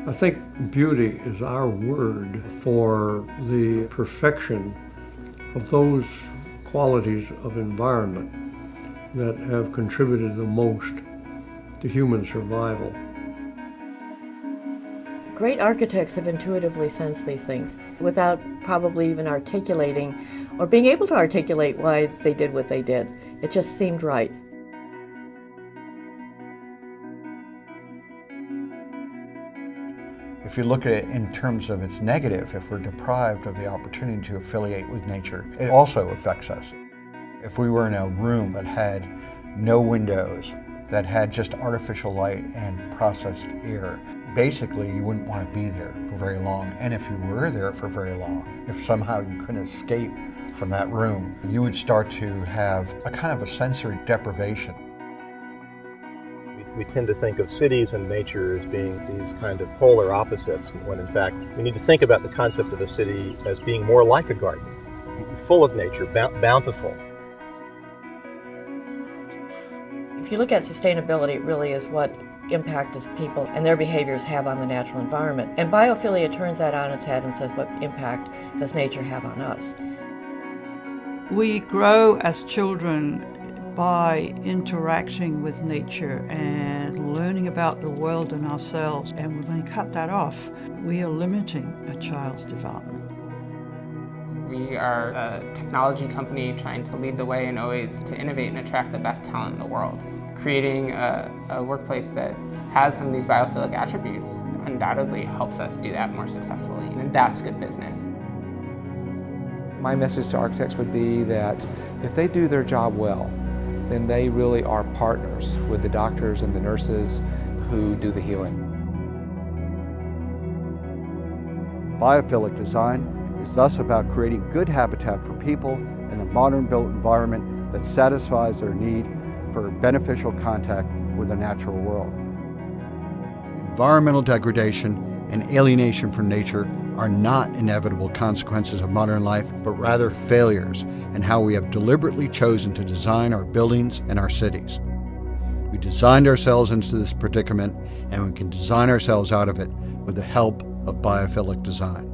I think beauty is our word for the perfection of those qualities of environment that have contributed the most to human survival. Great architects have intuitively sensed these things without probably even articulating or being able to articulate why they did what they did. It just seemed right. If you look at it in terms of its negative, if we're deprived of the opportunity to affiliate with nature, it also affects us. If we were in a room that had no windows, that had just artificial light and processed air, basically you wouldn't want to be there for very long. And if you were there for very long, if somehow you couldn't escape from that room, you would start to have a kind of a sensory deprivation. We tend to think of cities and nature as being these kind of polar opposites, when in fact we need to think about the concept of a city as being more like a garden, full of nature, bountiful. If you look at sustainability, it really is what impact does people and their behaviors have on the natural environment. And biophilia turns that on its head and says, what impact does nature have on us? We grow as children by interacting with nature and learning about the world and ourselves. And when we cut that off, we are limiting a child's development. We are a technology company trying to lead the way and always to innovate and attract the best talent in the world. Creating a workplace that has some of these biophilic attributes undoubtedly helps us do that more successfully, and that's good business. My message to architects would be that if they do their job well, then they really are partners with the doctors and the nurses who do the healing. Biophilic design is thus about creating good habitat for people in a modern built environment that satisfies their need for beneficial contact with the natural world. Environmental degradation and alienation from nature are not inevitable consequences of modern life, but rather failures in how we have deliberately chosen to design our buildings and our cities. We designed ourselves into this predicament, and we can design ourselves out of it with the help of biophilic design.